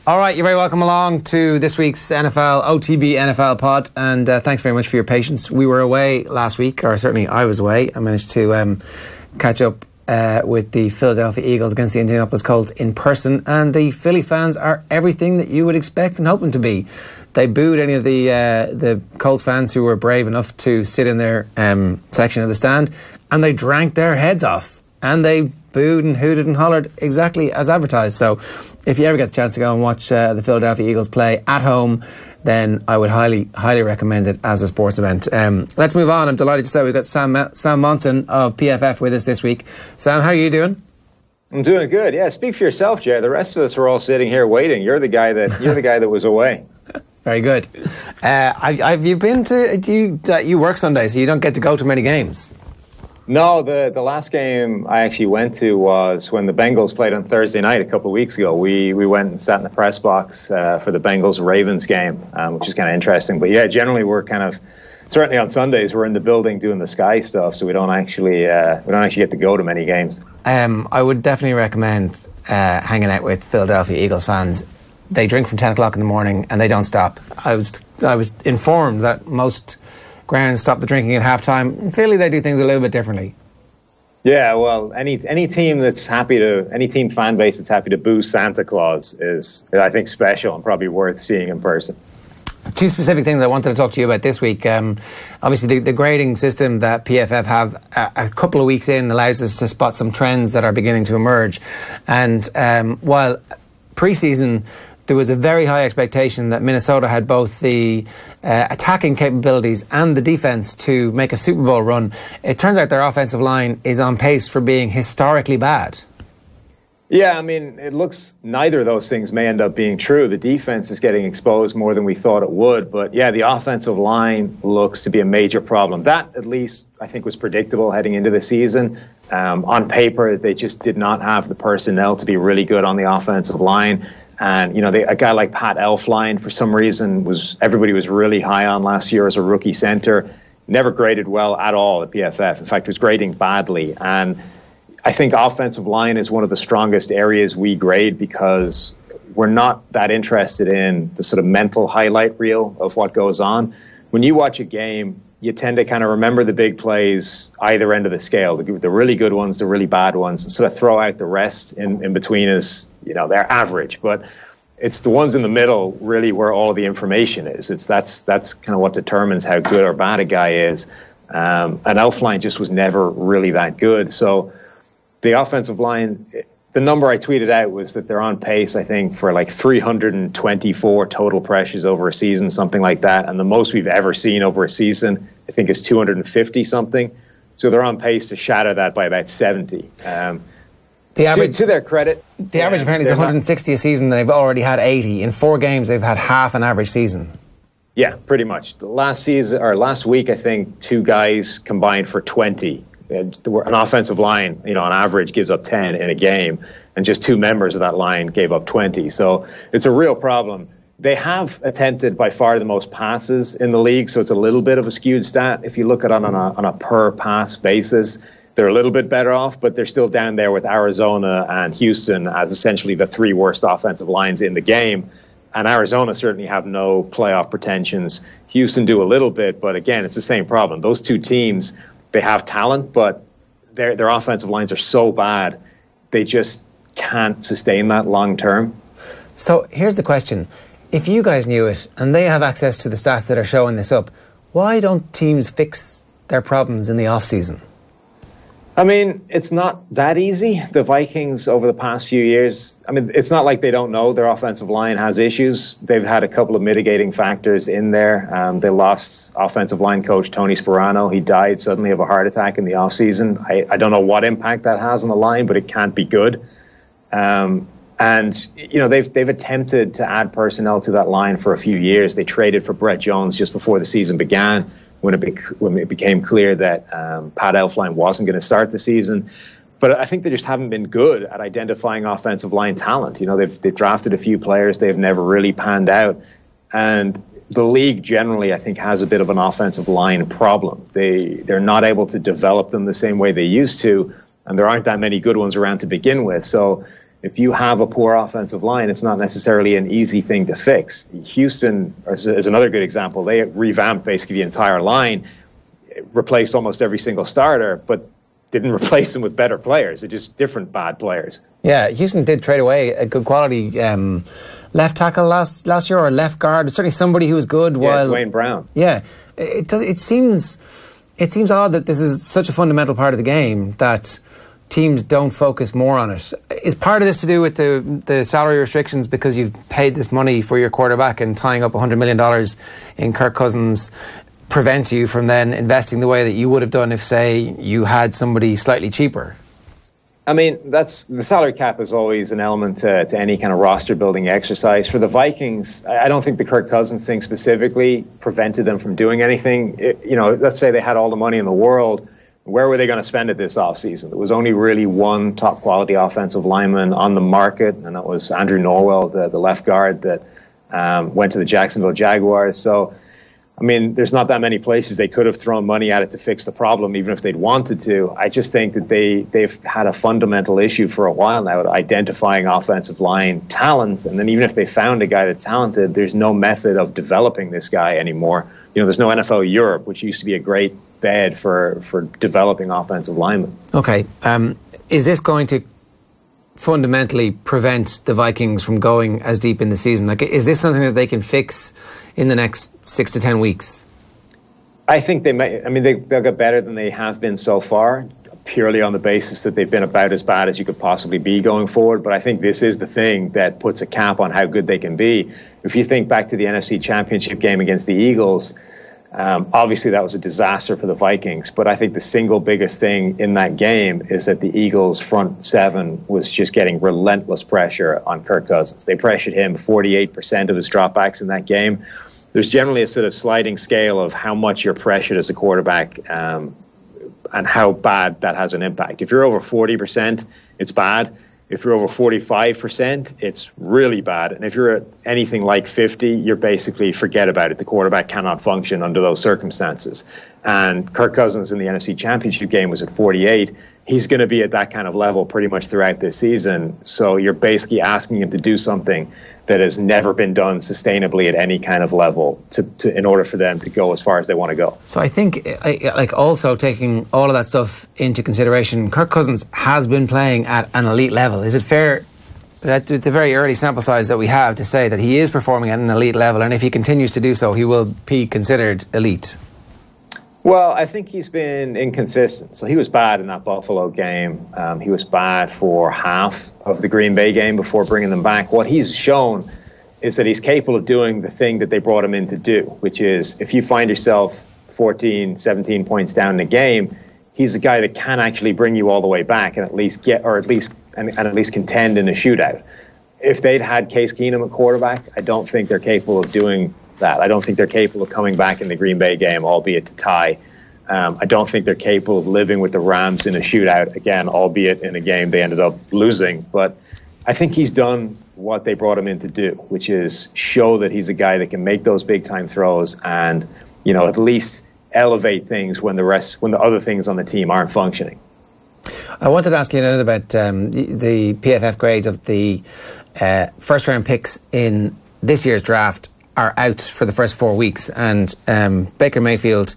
All right, you're very welcome along to this week's NFL OTB NFL pod, and thanks very much for your patience. We were away last week, or certainly I was away. I managed to catch up with the Philadelphia Eagles against the Indianapolis Colts in person, and the Philly fans are everything that you would expect and hope them to be. They booed any of the Colts fans who were brave enough to sit in their section of the stand, and they drank their heads off, and they booed and hooted and hollered exactly as advertised. So if you ever get the chance to go and watch the Philadelphia Eagles play at home, then I would highly recommend it as a sports event. Let's move on. I'm delighted to say we've got Sam Monson of PFF with us this week. Sam, how are you doing? I'm doing good. Yeah, speak for yourself, Jay. The rest of us are all sitting here waiting. You're the guy that was away. Very good. Have you been to? You work Sunday, so you don't get to go to many games. No, the last game I actually went to was when the Bengals played on Thursday night a couple of weeks ago. We went and sat in the press box for the Bengals-Ravens game, which is kind of interesting. But yeah, generally we're kind of, certainly on Sundays, we're in the building doing the Sky stuff, so we don't actually get to go to many games. I would definitely recommend hanging out with Philadelphia Eagles fans. They drink from 10 o'clock in the morning and they don't stop. I was informed that most grounds stop the drinking at halftime. In Philly, they do things a little bit differently. Yeah, well, any team fan base that's happy to boo Santa Claus is, I think, special and probably worth seeing in person. Two specific things I wanted to talk to you about this week. Obviously, the grading system that PFF have a couple of weeks in allows us to spot some trends that are beginning to emerge. And while pre-season, there was a very high expectation that Minnesota had both the attacking capabilities and the defense to make a Super Bowl run. It turns out their offensive line is on pace for being historically bad. Yeah, I mean, it looks neither of those things may end up being true. The defense is getting exposed more than we thought it would. But yeah, the offensive line looks to be a major problem. That, at least, I think was predictable heading into the season. On paper, they just did not have the personnel to be really good on the offensive line. And, you know, a guy like Pat Elflein, for some reason, everybody was really high on last year as a rookie center. Never graded well at all at PFF. In fact, was grading badly. And I think offensive line is one of the strongest areas we grade because we're not that interested in the sort of mental highlight reel of what goes on. When you watch a game, you tend to kind of remember the big plays either end of the scale, the really good ones, the really bad ones, and sort of throw out the rest in between as, you know, they're average. But it's the ones in the middle really where all of the information is. That's kind of what determines how good or bad a guy is. And Elflein just was never really that good. So the offensive line, the number I tweeted out was that they're on pace, I think, for like 324 total pressures over a season, something like that. And the most we've ever seen over a season, I think, is 250 something. So they're on pace to shatter that by about 70. The average, to their credit, the average apparently is 160 a season. They've already had 80 in 4 games. They've had half an average season. Yeah, pretty much. The last week, I think 2 guys combined for 20. An offensive line, you know, on average gives up 10 in a game, and just 2 members of that line gave up 20. So it's a real problem. They have attempted by far the most passes in the league, so it's a little bit of a skewed stat. If you look at it on a per pass basis, they're a little bit better off, but they're still down there with Arizona and Houston as essentially the 3 worst offensive lines in the game. And Arizona certainly have no playoff pretensions. Houston do a little bit, but again, it's the same problem. Those 2 teams, they have talent, but their offensive lines are so bad, they just can't sustain that long term. So here's the question. If you guys knew it, and they have access to the stats that are showing this up, why don't teams fix their problems in the off-season? I mean, it's not that easy. The Vikings over the past few years, I mean, it's not like they don't know their offensive line has issues. They've had a couple of mitigating factors in there. They lost offensive line coach Tony Sperano. He died suddenly of a heart attack in the offseason. I don't know what impact that has on the line, but it can't be good. And, you know, they've attempted to add personnel to that line for a few years. They traded for Brett Jones just before the season began, when it became clear that Pat Elflein wasn't going to start the season. But I think they just haven't been good at identifying offensive line talent. You know, they've drafted a few players. They've never really panned out. And the league generally, I think, has a bit of an offensive line problem. They're not able to develop them the same way they used to, and there aren't that many good ones around to begin with. So if you have a poor offensive line, it's not necessarily an easy thing to fix. Houston is another good example. They revamped basically the entire line, replaced almost every single starter, but didn't replace them with better players. They're just different bad players. Yeah, Houston did trade away a good quality left tackle last year, or left guard. Certainly somebody who was good. Yeah, Dwayne Brown. Yeah, it seems odd that this is such a fundamental part of the game that teams don't focus more on it. Is part of this to do with the salary restrictions because you've paid this money for your quarterback, and tying up $100 million in Kirk Cousins prevents you from then investing the way that you would have done if, say, you had somebody slightly cheaper? I mean, that's the salary cap is always an element to any kind of roster building exercise. For the Vikings, I don't think the Kirk Cousins thing specifically prevented them from doing anything. Let's say they had all the money in the world. Where were they going to spend it this offseason? There was only really one top quality offensive lineman on the market, and that was Andrew Norwell, the left guard that went to the Jacksonville Jaguars. So, I mean, there's not that many places they could have thrown money at it to fix the problem, even if they'd wanted to. I just think that they've had a fundamental issue for a while now at identifying offensive line talent. And then even if they found a guy that's talented, there's no method of developing this guy anymore. There's no NFL Europe, which used to be a great bed for developing offensive linemen. Okay. Is this going to fundamentally prevent the Vikings from going as deep in the season? Like, is this something that they can fix in the next 6 to 10 weeks? I think they may. I mean, they'll get better than they have been so far, purely on the basis that they've been about as bad as you could possibly be going forward. But I think this is the thing that puts a cap on how good they can be. If you think back to the NFC Championship game against the Eagles, obviously that was a disaster for the Vikings. But I think the single biggest thing in that game is that the Eagles' front seven was just getting relentless pressure on Kirk Cousins. They pressured him 48% of his dropbacks in that game. There's generally a sort of sliding scale of how much you're pressured as a quarterback and how bad that has an impact. If you're over 40%, it's bad. If you're over 45%, it's really bad. And if you're at anything like 50, you're basically forget about it. The quarterback cannot function under those circumstances. And Kirk Cousins in the NFC Championship game was at 48. He's going to be at that kind of level pretty much throughout this season. So you're basically asking him to do something that has never been done sustainably at any kind of level to in order for them to go as far as they want to go. So I think, also taking all of that stuff into consideration, Kirk Cousins has been playing at an elite level. Is it fair that it's a very early sample size that we have to say that he is performing at an elite level, and if he continues to do so, he will be considered elite? Well, I think he's been inconsistent. So he was bad in that Buffalo game. He was bad for half of the Green Bay game before bringing them back. What he's shown is that he's capable of doing the thing that they brought him in to do, which is if you find yourself 14, 17 points down in the game, he's a guy that can actually bring you all the way back and at least contend in a shootout. If they'd had Case Keenum at quarterback, I don't think they're capable of doing that. I don't think they're capable of coming back in the Green Bay game, albeit to tie. I don't think they're capable of living with the Rams in a shootout, again, albeit in a game they ended up losing. But I think he's done what they brought him in to do, which is show that he's a guy that can make those big-time throws and, at least elevate things when the other things on the team aren't functioning. I wanted to ask you another about the PFF grades of the first-round picks in this year's draft are out for the first 4 weeks, and Baker Mayfield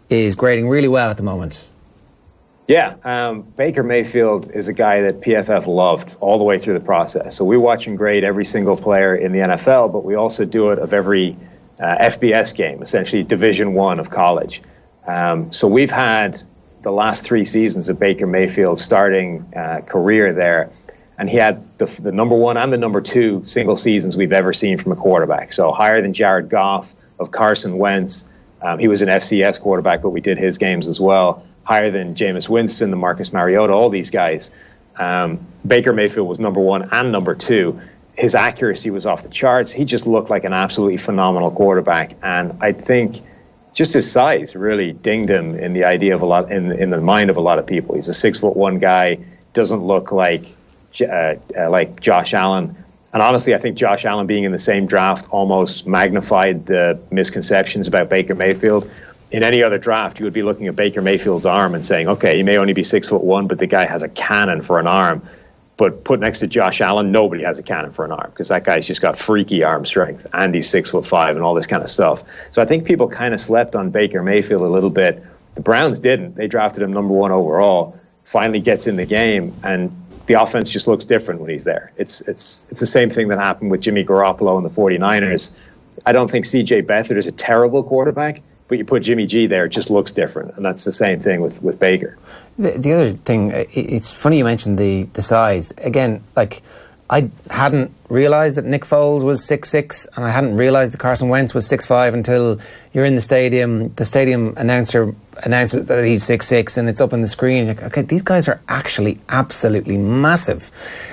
is grading really well at the moment. Yeah, Baker Mayfield is a guy that PFF loved all the way through the process. So we watch and grade every single player in the NFL, but we also do it of every FBS game, essentially Division I of college. So we've had the last 3 seasons of Baker Mayfield's starting career there, and he had the number 1 and the number 2 single seasons we've ever seen from a quarterback. So higher than Jared Goff, of Carson Wentz. He was an FCS quarterback, but we did his games as well. Higher than Jameis Winston, the Marcus Mariota, all these guys. Baker Mayfield was number 1 and number 2. His accuracy was off the charts. He just looked like an absolutely phenomenal quarterback. And I think just his size really dinged him in the idea of in the mind of a lot of people. He's a 6'1" guy, doesn't look like Josh Allen. And honestly, I think Josh Allen being in the same draft almost magnified the misconceptions about Baker Mayfield. In any other draft, you would be looking at Baker Mayfield's arm and saying, okay, he may only be 6'1", but the guy has a cannon for an arm. But put next to Josh Allen, nobody has a cannon for an arm because that guy's just got freaky arm strength, and he's 6'5" and all this kind of stuff. So I think people kind of slept on Baker Mayfield a little bit. The Browns didn't. They drafted him number 1 overall. Finally gets in the game, and the offense just looks different when he's there. It's the same thing that happened with Jimmy Garoppolo and the 49ers. I don't think C.J. Beathard is a terrible quarterback, but you put Jimmy G there, it just looks different. And that's the same thing with Baker. The other thing, it's funny you mentioned the size. Again, like, I hadn't realised that Nick Foles was 6'6", and I hadn't realised that Carson Wentz was 6'5" until you're in the stadium. The stadium announcer announces that he's 6'6", and it's up on the screen. You're like, okay, these guys are actually absolutely massive.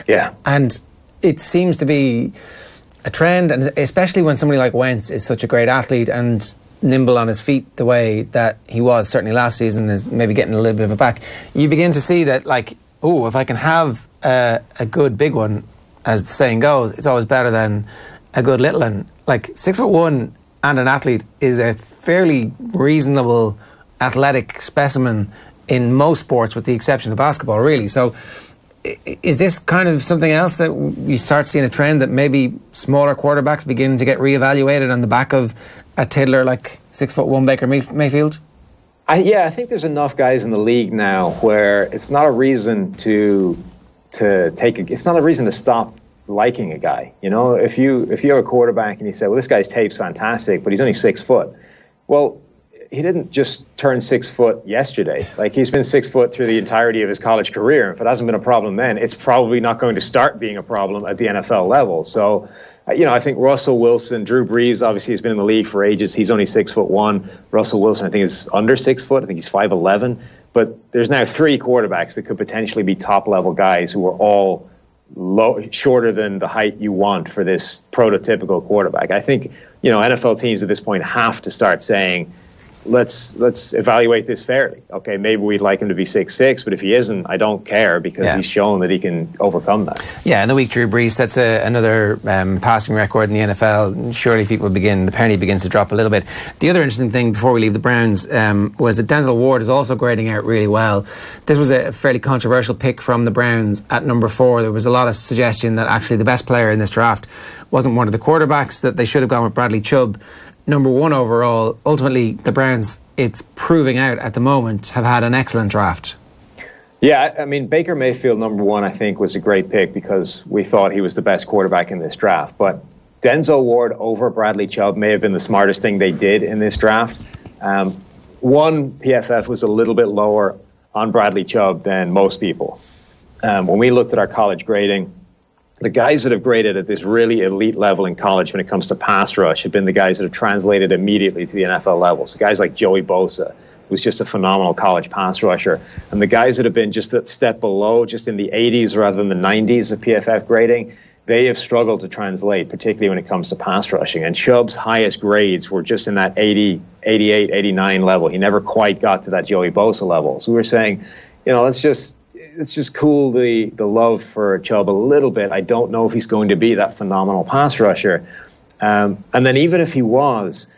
Yeah. And it seems to be a trend, and especially when somebody like Wentz is such a great athlete and nimble on his feet the way that he was certainly last season, is maybe getting a little bit of a back. You begin to see that, like, oh, if I can have a good big one, as the saying goes, it's always better than a good little one. Like, 6'1" and an athlete is a fairly reasonable athletic specimen in most sports, with the exception of basketball, really. So is this kind of something else that you start seeing a trend that maybe smaller quarterbacks begin to get reevaluated on the back of a tiddler like 6'1" Baker Mayfield? I think there's enough guys in the league now where it's not a reason it's not a reason to stop liking a guy. You know, if you have a quarterback and you say, well, this guy's tape's fantastic, but he's only 6 foot. Well, he didn't just turn 6 foot yesterday. Like, he's been 6 foot through the entirety of his college career. If it hasn't been a problem then, it's probably not going to start being a problem at the NFL level. So, I think Russell Wilson, Drew Brees, obviously has been in the league for ages. He's only 6'1". Russell Wilson, I think, is under 6 foot. I think he's 5'11". But there's now 3 quarterbacks that could potentially be top-level guys who are all shorter than the height you want for this prototypical quarterback. I think, NFL teams at this point have to start saying, let's evaluate this fairly. Okay, maybe we'd like him to be 6'6", but if he isn't, I don't care, because he's shown that he can overcome that. Yeah, in the week Drew Brees sets another passing record in the NFL. Surely the penny begins to drop a little bit. The other interesting thing before we leave the Browns was that Denzel Ward is also grading out really well. This was a fairly controversial pick from the Browns at number 4. There was a lot of suggestion that actually the best player in this draft wasn't one of the quarterbacks, that they should have gone with Bradley Chubb. Number 1 overall. Ultimately, the Browns, it's proving out at the moment, have had an excellent draft. Yeah, I mean, Baker Mayfield, number 1, I think, was a great pick because we thought he was the best quarterback in this draft. But Denzel Ward over Bradley Chubb may have been the smartest thing they did in this draft. One, PFF was a little bit lower on Bradley Chubb than most people. When we looked at our college grading, the guys that have graded at this really elite level in college when it comes to pass rush have been the guys that have translated immediately to the NFL level. So guys like Joey Bosa, who's just a phenomenal college pass rusher, and the guys that have been just a step below, just in the 80s rather than the 90s of PFF grading, they have struggled to translate, particularly when it comes to pass rushing. And Chubb's highest grades were just in that 80, 88, 89 level. He never quite got to that Joey Bosa level. So we were saying, let's just cool the love for Chubb a little bit. I don't know if he's going to be that phenomenal pass rusher. And then even if he was,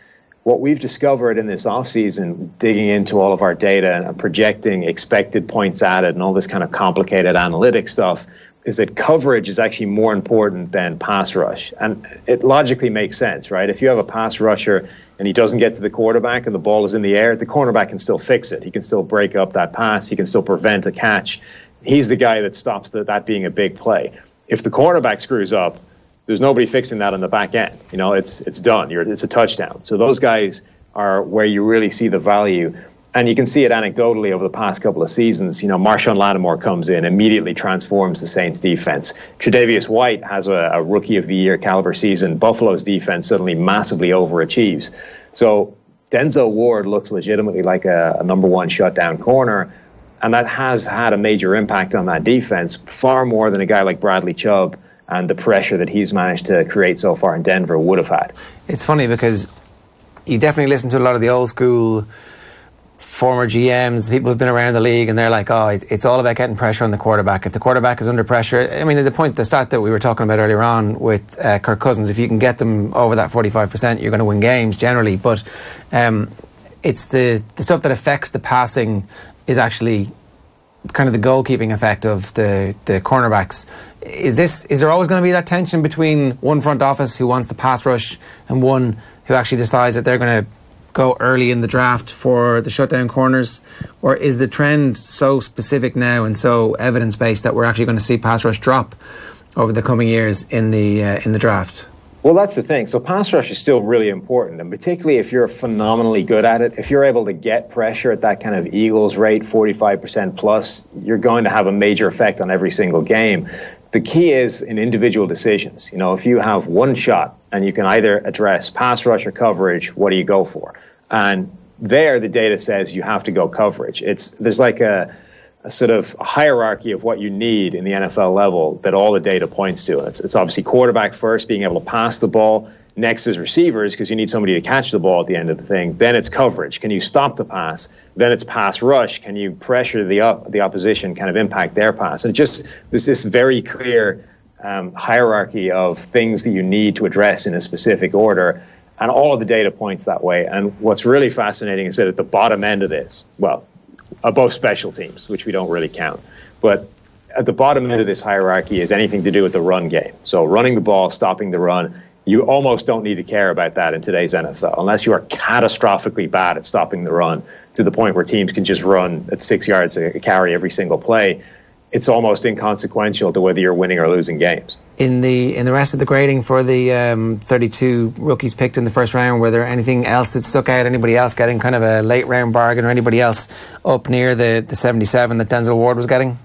what we've discovered in this offseason, digging into all of our data and projecting expected points added and all this kind of complicated analytic stuff, is that coverage is actually more important than pass rush. And it logically makes sense, right? If you have a pass rusher and he doesn't get to the quarterback and the ball is in the air, the cornerback can still fix it. He can still break up that pass. He can still prevent a catch. He's the guy that stops that being a big play. If the quarterback screws up, there's nobody fixing that on the back end. It's done. It's a touchdown. So those guys are where you really see the value. And you can see it anecdotally over the past couple of seasons. Marshawn Lattimore comes in, immediately transforms the Saints defense. Tre'Davious White has a rookie of the year caliber season. Buffalo's defense suddenly massively overachieves. So Denzel Ward looks legitimately like a number 1 shutdown corner. And that has had a major impact on that defense, far more than a guy like Bradley Chubb and the pressure that he's managed to create so far in Denver would have had. It's funny because you definitely listen to a lot of the old school former GMs, people who've been around the league, and they're like, it's all about getting pressure on the quarterback. If the quarterback is under pressure, I mean, the stat that we were talking about earlier on with Kirk Cousins, if you can get them over that 45%, you're going to win games generally. But it's the stuff that affects the passing is actually kind of the goalkeeping effect of the cornerbacks. Is there always going to be that tension between one front office who wants the pass rush and one who actually decides that they're going to go early in the draft for the shutdown corners? Or is the trend so specific now and so evidence-based that we're actually going to see pass rush drop over the coming years in the draft? Well, that's the thing. So pass rush is still really important, and particularly if you're phenomenally good at it, if you're able to get pressure at that kind of Eagles rate, 45% plus, you're going to have a major effect on every single game. The key is in individual decisions. If you have one shot and you can either address pass rush or coverage, what do you go for? And there, the data says you have to go coverage. There's like a sort of hierarchy of what you need in the NFL level that all the data points to. It's obviously quarterback first, being able to pass the ball. Next is receivers, because you need somebody to catch the ball at the end of the thing. Then it's coverage. Can you stop the pass? Then it's pass rush. Can you pressure the opposition, kind of impact their pass? And just there's this very clear hierarchy of things that you need to address in a specific order. And all of the data points that way. And what's really fascinating is that at the bottom end of this, well, above special teams, which we don't really count, but at the bottom end of this hierarchy is anything to do with the run game. So running the ball, stopping the run. You almost don't need to care about that in today's NFL, unless you are catastrophically bad at stopping the run to the point where teams can just run at 6 yards a carry every single play. It's almost inconsequential to whether you're winning or losing games. In the rest of the grading for the 32 rookies picked in the first round, were there anything else that stuck out? Anybody else getting kind of a late round bargain, or anybody else up near the 77 that Denzel Ward was getting?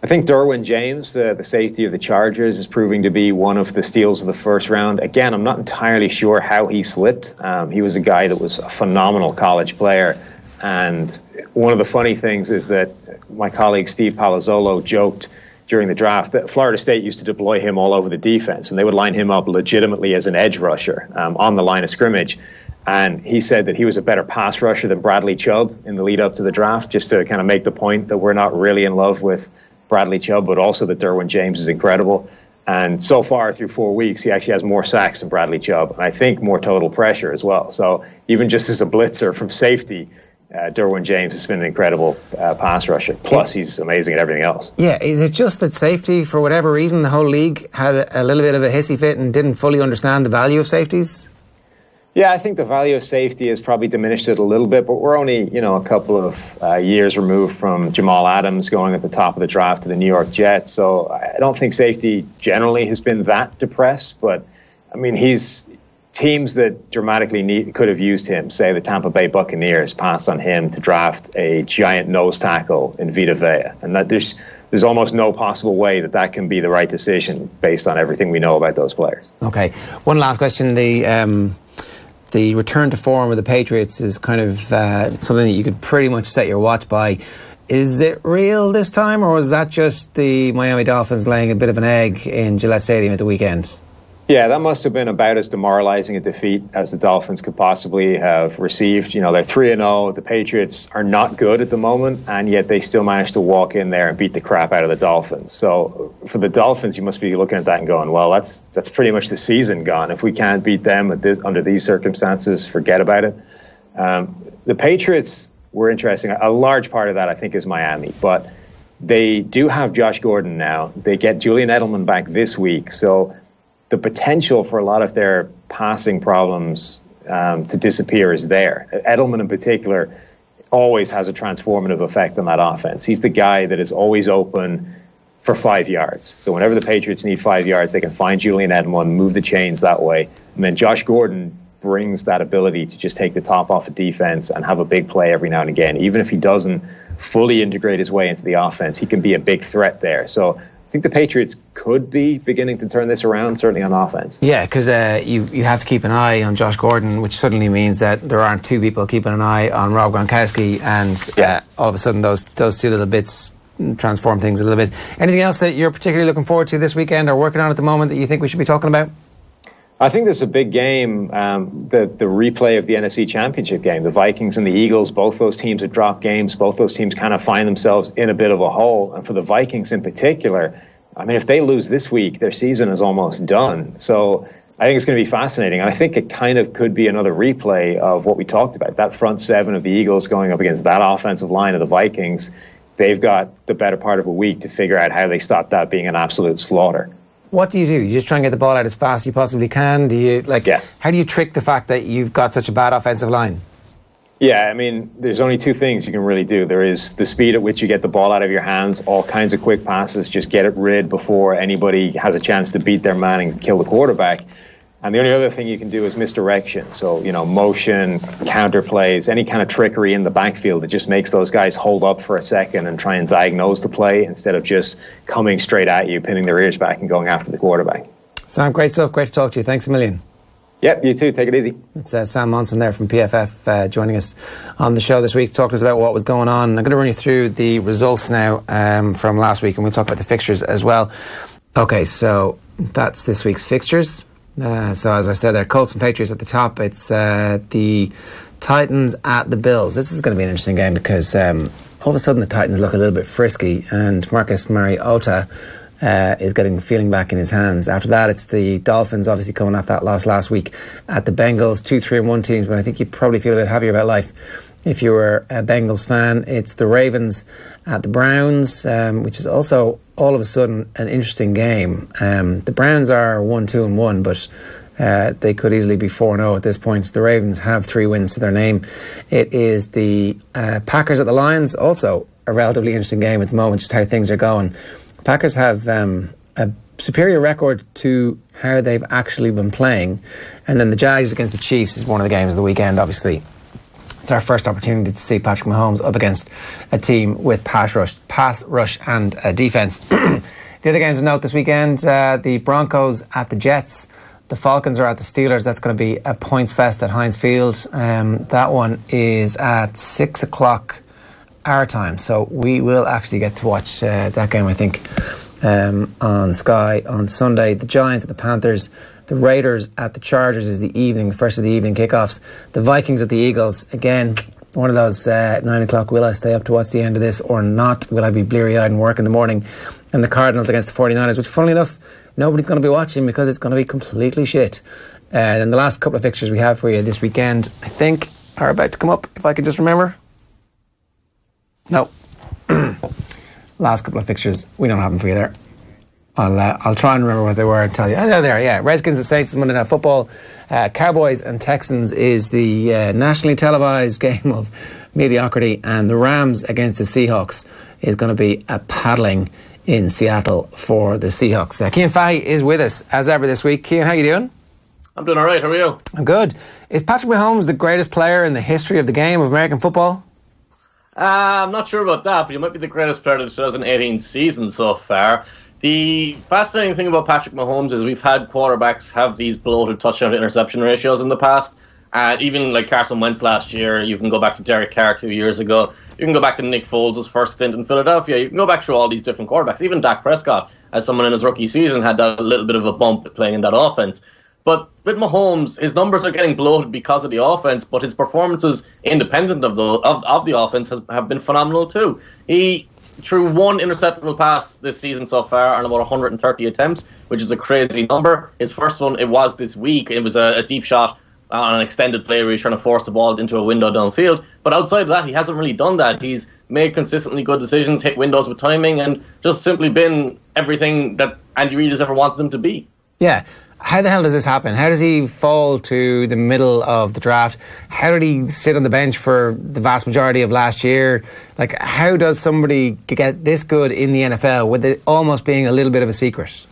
I think Derwin James, the safety of the Chargers, is proving to be one of the steals of the first round. Again, I'm not entirely sure how he slipped. He was a guy that was a phenomenal college player. And one of the funny things is that my colleague Steve Palazzolo joked during the draft that Florida State used to deploy him all over the defense, and they would line him up legitimately as an edge rusher on the line of scrimmage. And he said that he was a better pass rusher than Bradley Chubb in the lead up to the draft, just to kind of make the point that we're not really in love with Bradley Chubb, but also that Derwin James is incredible. And so far through 4 weeks, he actually has more sacks than Bradley Chubb, and I think more total pressure as well. So even just as a blitzer from safety, Derwin James has been an incredible pass rusher. Plus, he's amazing at everything else. Yeah, is it just that safety, for whatever reason, the whole league had a little bit of a hissy fit and didn't fully understand the value of safeties? Yeah, I think the value of safety has probably diminished it a little bit, but we're only, a couple of years removed from Jamal Adams going at the top of the draft to the New York Jets. So I don't think safety generally has been that depressed, but I mean, teams that dramatically could have used him, say the Tampa Bay Buccaneers, passed on him to draft a giant nose tackle in Vita Vea. And that there's almost no possible way that can be the right decision based on everything we know about those players. Okay. One last question. The return to form of the Patriots is kind of something that you could pretty much set your watch by. Is it real this time, or was that just the Miami Dolphins laying a bit of an egg in Gillette Stadium at the weekend? Yeah, that must have been about as demoralizing a defeat as the Dolphins could possibly have received. They're 3-0. The Patriots are not good at the moment, and yet they still managed to walk in there and beat the crap out of the Dolphins. So for the Dolphins, you must be looking at that and going, well, that's pretty much the season gone. If we can't beat them under these circumstances, forget about it. The Patriots were interesting. A large part of that, I think, is Miami, but they do have Josh Gordon now. They get Julian Edelman back this week, so the potential for a lot of their passing problems to disappear is there. Edelman in particular always has a transformative effect on that offense. He's the guy that is always open for 5 yards. So whenever the Patriots need 5 yards, they can find Julian Edelman, move the chains that way. And then Josh Gordon brings that ability to just take the top off a defense and have a big play every now and again. Even if he doesn't fully integrate his way into the offense, he can be a big threat there. So I think the Patriots could be beginning to turn this around, certainly on offense. Yeah, because you have to keep an eye on Josh Gordon, which suddenly means that there aren't two people keeping an eye on Rob Gronkowski, and all of a sudden those two little bits transform things a little bit. Anything else that you're particularly looking forward to this weekend or working on at the moment that you think we should be talking about? I think there's a big game, the replay of the NFC Championship game. The Vikings and the Eagles, both those teams have dropped games. Both those teams kind of find themselves in a bit of a hole. And for the Vikings in particular, I mean, if they lose this week, their season is almost done. So I think it's going to be fascinating. And I think it kind of could be another replay of what we talked about. That front seven of the Eagles going up against that offensive line of the Vikings. they've got the better part of a week to figure out how they stop that being an absolute slaughter. What do? You just try and get the ball out as fast as you possibly can? How do you trick the fact that you've got such a bad offensive line? Yeah, I mean, there's only two things you can really do. There is the speed at which you get the ball out of your hands, all kinds of quick passes, just get it rid before anybody has a chance to beat their man and kill the quarterback. And the only other thing you can do is misdirection. So, motion, counter plays, any kind of trickery in the backfield that just makes those guys hold up for a second and try and diagnose the play instead of just coming straight at you, pinning their ears back and going after the quarterback. Sam, great stuff. Great to talk to you. Thanks a million. Yep, you too. Take it easy. It's Sam Monson there from PFF joining us on the show this week to talk to us about what was going on. I'm going to run you through the results now from last week, and we'll talk about the fixtures as well. Okay, so that's this week's fixtures. So as I said there, Colts and Patriots at the top. It's the Titans at the Bills. This is going to be an interesting game because all of a sudden the Titans look a little bit frisky, and Marcus Mariota is getting the feeling back in his hands. After that, it's the Dolphins, obviously coming off that loss last week at the Bengals. 2-3-1 teams, but I think you'd probably feel a bit happier about life if you were a Bengals fan. It's the Ravens at the Browns, which is also all of a sudden an interesting game. The Browns are 1-2-1, but they could easily be 4-0 at this point. The Ravens have 3 wins to their name. It is the Packers at the Lions, also a relatively interesting game at the moment, just how things are going. Packers have a superior record to how they've actually been playing. And then the Jags against the Chiefs is one of the games of the weekend, obviously. It's our first opportunity to see Patrick Mahomes up against a team with pass rush and defence. The other games to note this weekend, the Broncos at the Jets. The Falcons are at the Steelers. That's going to be a points fest at Heinz Field. That one is at 6 o'clock our time, so we will actually get to watch that game, I think, on Sky on Sunday. The Giants at the Panthers. The Raiders at the Chargers is the first of the evening kickoffs. The Vikings at the Eagles. Again, one of those 9 o'clock, will I stay up to watch the end of this or not? Will I be bleary-eyed and work in the morning? And the Cardinals against the 49ers, which, funnily enough, nobody's going to be watching because it's going to be completely shit. And the last couple of fixtures we have for you this weekend, I think, are about to come up, if I can just remember. No. Last couple of fixtures, we don't have them for you there. I'll try and remember what they were and tell you. Oh, there, yeah. Redskins and Saints is Monday Night Football. Cowboys and Texans is the nationally televised game of mediocrity. And the Rams against the Seahawks is going to be a paddling in Seattle for the Seahawks. Cian Fahey is with us as ever this week. Cian, how you doing? I'm doing all right. How are you? I'm good. Is Patrick Mahomes the greatest player in the history of the game of American football? I'm not sure about that, but he might be the greatest player of the 2018 season so far. The fascinating thing about Patrick Mahomes is we've had quarterbacks have these bloated touchdown to interception ratios in the past. And even like Carson Wentz last year, you can go back to Derek Carr 2 years ago. You can go back to Nick Foles' first stint in Philadelphia. You can go back through all these different quarterbacks. Even Dak Prescott, as someone in his rookie season, had that little bit of a bump playing in that offense. But with Mahomes, his numbers are getting bloated because of the offense, but his performances, independent of the offense, have been phenomenal too. He threw one interceptable pass this season so far on about 130 attempts, which is a crazy number. His first one, it was this week. It was a deep shot on an extended play where he's trying to force the ball into a window downfield. But outside of that, he hasn't really done that. He's made consistently good decisions, hit windows with timing, and just simply been everything that Andy Reid has ever wanted him to be. Yeah. How the hell does this happen? How does he fall to the middle of the draft? How did he sit on the bench for the vast majority of last year? Like, how does somebody get this good in the NFL with it almost being a little bit of a secret?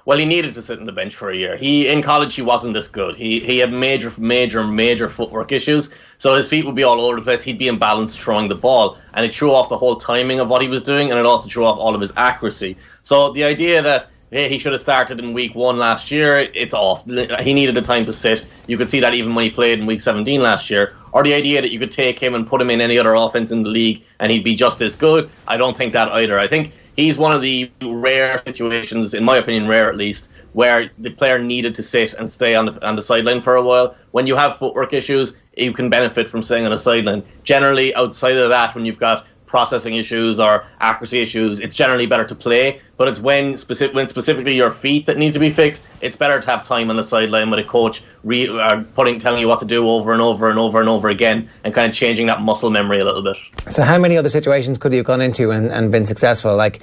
Well, he needed to sit on the bench for a year. In college, he wasn't this good. He had major footwork issues. So his feet would be all over the place. He'd be imbalanced throwing the ball. And it threw off the whole timing of what he was doing, and it also threw off all of his accuracy. So the idea that he should have started in week 1 last year, it's off. He needed the time to sit. You could see that even when he played in week 17 last year. Or the idea that you could take him and put him in any other offense in the league and he'd be just as good. I don't think that either. I think he's one of the rare situations, in my opinion, rare at least, where the player needed to sit and stay on the sideline for a while. When you have footwork issues, you can benefit from staying on the sideline. Generally, outside of that, when you've got processing issues or accuracy issues, it's generally better to play. But it's when specifically your feet that need to be fixed, it's better to have time on the sideline with a coach telling you what to do over and over and over and over again, and kind of changing that muscle memory a little bit. So how many other situations could you have gone into and been successful? Like,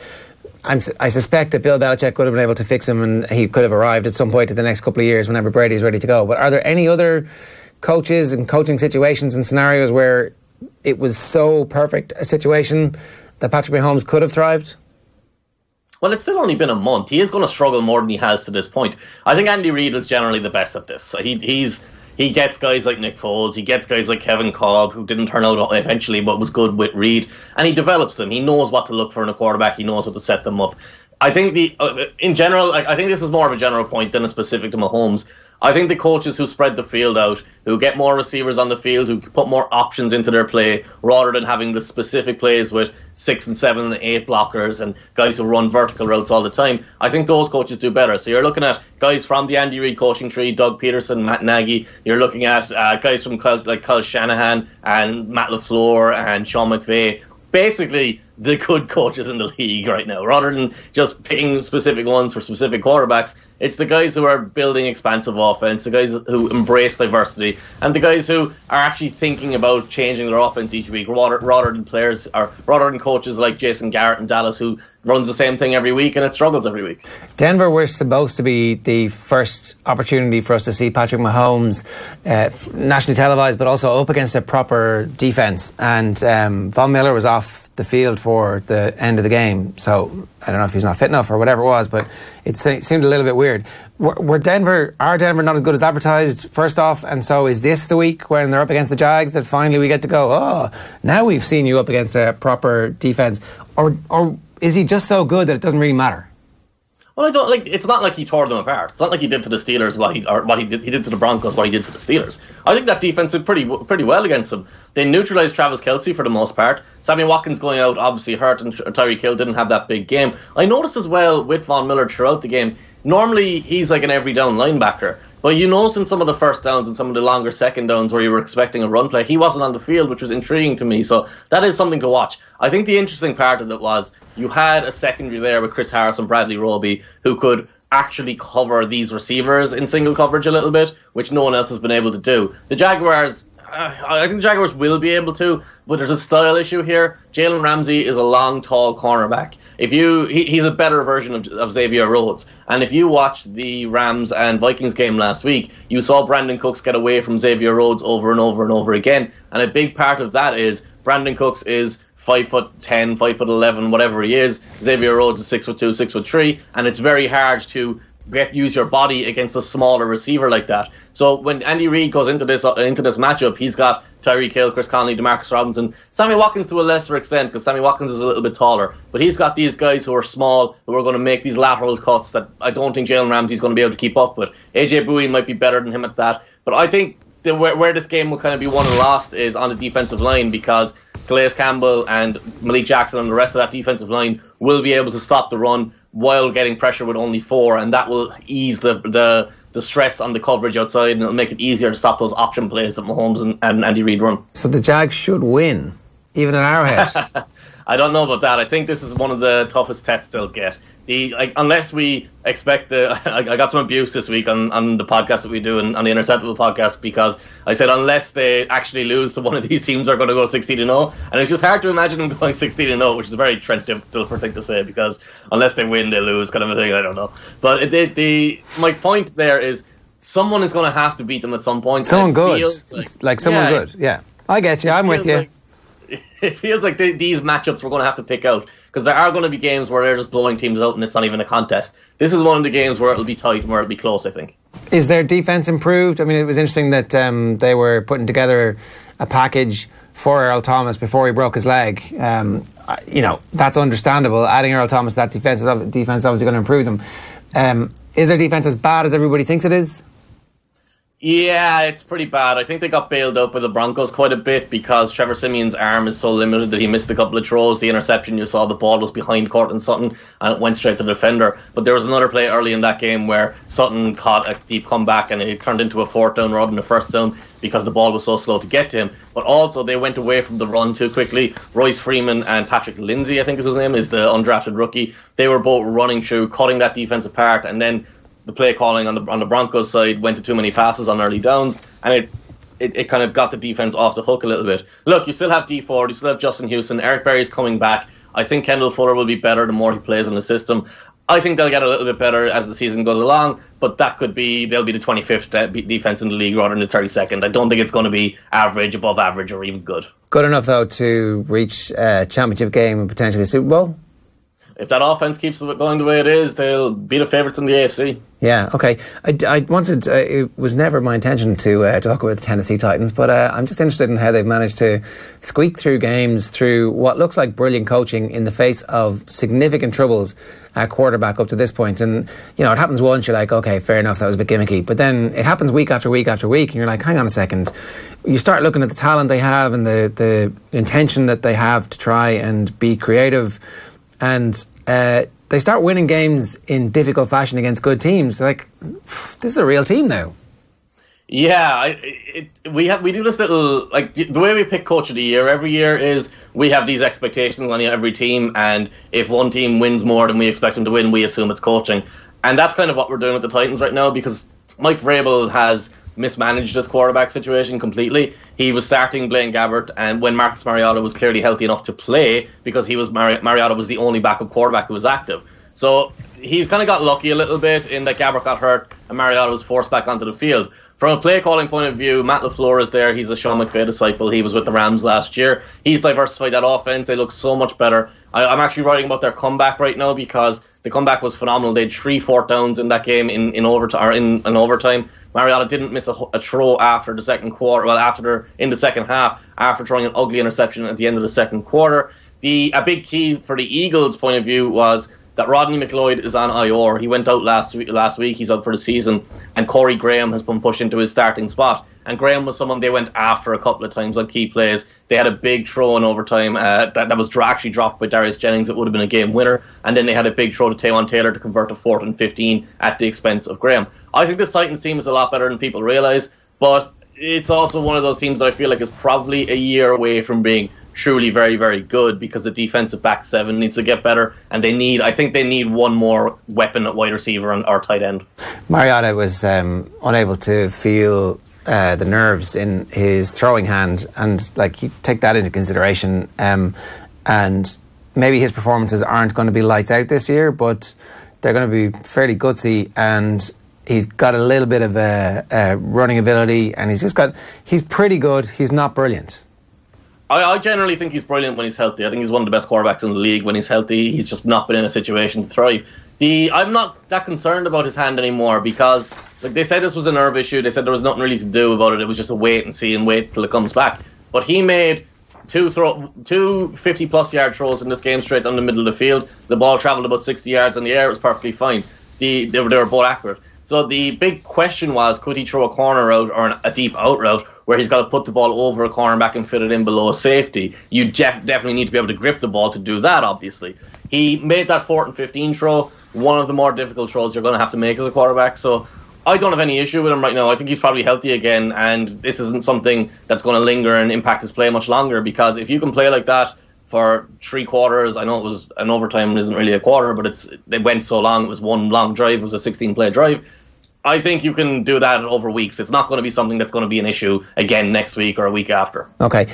I suspect that Bill Belichick could have been able to fix him, and he could have arrived at some point in the next couple of years whenever Brady's ready to go. But are there any other coaches and coaching situations and scenarios where it was so perfect a situation that Patrick Mahomes could have thrived? Well, it's still only been a month. He is going to struggle more than he has to this point. I think Andy Reid was generally the best at this. So he gets guys like Nick Foles, he gets guys like Kevin Kolb, who didn't turn out eventually but was good with Reid, and he develops them. He knows what to look for in a quarterback. He knows how to set them up. I think in general, I think this is more of a general point than a specific to Mahomes. I think the coaches who spread the field out, who get more receivers on the field, who put more options into their play, rather than having the specific plays with 6 and 7 and 8 blockers and guys who run vertical routes all the time, I think those coaches do better. So you're looking at guys from the Andy Reid coaching tree, Doug Peterson, Matt Nagy. You're looking at guys from like Kyle Shanahan and Matt LaFleur and Sean McVay. Basically, the good coaches in the league right now, rather than just picking specific ones for specific quarterbacks. It's the guys who are building expansive offense, the guys who embrace diversity, and the guys who are actually thinking about changing their offense each week, rather than coaches like Jason Garrett in Dallas, who runs the same thing every week and it struggles every week. Denver were supposed to be the first opportunity for us to see Patrick Mahomes nationally televised, but also up against a proper defence. And Von Miller was off the field for the end of the game, so I don't know if he's not fit enough or whatever it was, but it seemed a little bit weird. Are Denver not as good as advertised, first off, and so is this the week when they're up against the Jags that finally we get to go, oh, now we've seen you up against a proper defence? Or is he just so good that it doesn't really matter? Well, it's not like he tore them apart. It's not like he did to the Steelers what he did to the Broncos, what he did to the Steelers. I think that defense did pretty well against them. They neutralized Travis Kelce for the most part. Sammy Watkins going out, obviously hurt, and Tyreek Hill didn't have that big game. I noticed as well with Von Miller throughout the game, normally he's like an every down linebacker. But you notice in some of the first downs and some of the longer second downs where you were expecting a run play, he wasn't on the field, which was intriguing to me. So that is something to watch. I think the interesting part of it was you had a secondary there with Chris Harris and Bradley Roby who could actually cover these receivers in single coverage a little bit, which no one else has been able to do. The Jaguars, I think the Jaguars will be able to, but there's a style issue here. Jalen Ramsey is a long, tall cornerback. He's a better version of Xavier Rhodes. And if you watch the Rams and Vikings game last week, you saw Brandon Cooks get away from Xavier Rhodes over and over and over again. And a big part of that is Brandon Cooks is 5'10", 5'11", whatever he is. Xavier Rhodes is 6'2", 6'3", and it's very hard to use your body against a smaller receiver like that. So when Andy Reid goes into this matchup, he's got Tyreek Hill, Chris Conley, Demarcus Robinson, Sammy Watkins to a lesser extent because Sammy Watkins is a little bit taller, but he's got these guys who are small who are going to make these lateral cuts that I don't think Jalen Ramsey's going to be able to keep up with. AJ Bowie might be better than him at that, but I think where this game will kind of be won and lost is on the defensive line, because Calais Campbell and Malik Jackson and the rest of that defensive line will be able to stop the run while getting pressure with only 4, and that will ease the stress on the coverage outside, and it'll make it easier to stop those option plays that Mahomes and Andy Reid run. So the Jags should win, even at Arrowhead. I don't know about that. I think this is one of the toughest tests they'll get. Unless we expect I got some abuse this week on the podcast that we do and on the Interceptable podcast, because I said unless they actually lose to one of these teams, are going to go 16-0, and it's just hard to imagine them going 16-0, which is a very Trent Dilfer thing to say, because unless they win, they lose, kind of a thing. I don't know, but my point there is someone is going to have to beat them at some point. Someone good, like someone good. Yeah, I get you. I'm with you. It feels like these matchups we're going to have to pick out, because there are going to be games where they're just blowing teams out and it's not even a contest. This is one of the games where it'll be tight and where it'll be close, I think. Is their defence improved? I mean, it was interesting that they were putting together a package for Earl Thomas before he broke his leg. That's understandable. Adding Earl Thomas to that defence is obviously going to improve them. Is their defence as bad as everybody thinks it is? Yeah, it's pretty bad. I think they got bailed out by the Broncos quite a bit because Trevor Simeon's arm is so limited that he missed a couple of throws. The interception, you saw the ball was behind Cortland Sutton and it went straight to the defender. But there was another play early in that game where Sutton caught a deep comeback and it turned into a 4th down rather than a 1st down because the ball was so slow to get to him. But also they went away from the run too quickly. Royce Freeman and Patrick Lindsay, I think is his name, is the undrafted rookie. They were both running through, cutting that defense apart, and then the play calling on the Broncos side went to too many passes on early downs, and it kind of got the defense off the hook a little bit. Look, you still have D Ford, you still have Justin Houston, Eric Berry's coming back. I think Kendall Fuller will be better the more he plays in the system. I think they'll get a little bit better as the season goes along, but they'll be the 25th defense in the league rather than the 32nd. I don't think it's going to be average, above average, or even good. Good enough, though, to reach a championship game and potentially a Super Bowl? If that offense keeps going the way it is, they'll be the favourites in the AFC. Yeah, okay. I wanted, it was never my intention to talk about the Tennessee Titans, but I'm just interested in how they've managed to squeak through games through what looks like brilliant coaching in the face of significant troubles at quarterback up to this point. And, you know, it happens once, you're like, okay, fair enough, that was a bit gimmicky. But then it happens week after week after week, and you're like, hang on a second. You start looking at the talent they have and the intention that they have to try and be creative, and they start winning games in difficult fashion against good teams. Like, this is a real team now. Yeah, we do this little, like, the way we pick coach of the year every year is we have these expectations on every team, and if one team wins more than we expect them to win, we assume it's coaching. And that's kind of what we're doing with the Titans right now, because Mike Vrabel has mismanaged this quarterback situation completely. He was starting Blaine Gabbert, and when Marcus Mariota was clearly healthy enough to play, because Mariota was the only backup quarterback who was active. So he's kind of got lucky a little bit in that Gabbert got hurt and Mariota was forced back onto the field. From a play calling point of view, Matt LaFleur is there. He's a Sean McVay disciple. He was with the Rams last year. He's diversified that offense. They look so much better. I'm actually writing about their comeback right now because the comeback was phenomenal. They had 3 4th downs in that game in overtime. Mariota didn't miss a throw after the second quarter. Well, in the second half, after throwing an ugly interception at the end of the second quarter. A big key for the Eagles' point of view was that Rodney McLeod is on IR. He went out last week. He's out for the season. And Corey Graham has been pushed into his starting spot. And Graham was someone they went after a couple of times on key plays. They had a big throw in overtime that was actually dropped by Darius Jennings. It would have been a game winner. And then they had a big throw to Taywan Taylor to convert to 4th and 15 at the expense of Graham. I think this Titans team is a lot better than people realise. But it's also one of those teams that I feel like is probably a year away from being truly very, very good, because the defensive back 7 needs to get better, and I think they need one more weapon at wide receiver or tight end. Mariota was unable to feel the nerves in his throwing hand, and like, you take that into consideration, and maybe his performances aren't going to be lights out this year, but they're going to be fairly gutsy, and he's got a little bit of a running ability, and he's pretty good. He's not brilliant. I generally think he's brilliant when he's healthy. I think he's one of the best quarterbacks in the league when he's healthy. He's just not been in a situation to thrive. I'm not that concerned about his hand anymore, because they said this was a nerve issue. They said there was nothing really to do about it. It was just a wait and see and wait till it comes back. But he made two 50-plus yard throws in this game straight down the middle of the field. The ball travelled about 60 yards in the air. It was perfectly fine. They were both accurate. So the big question was, could he throw a corner route or a deep out route where he's got to put the ball over a cornerback and fit it in below a safety? You definitely need to be able to grip the ball to do that, obviously. He made that 4th and 15 throw, one of the more difficult throws you're going to have to make as a quarterback. So I don't have any issue with him right now. I think he's probably healthy again, and this isn't something that's going to linger and impact his play much longer, because if you can play like that for 3 quarters, I know it was an overtime, isn't really a quarter, but they went so long, it was one long drive, it was a 16-play drive. I think you can do that over weeks. It's not going to be something that's going to be an issue again next week or a week after. Okay.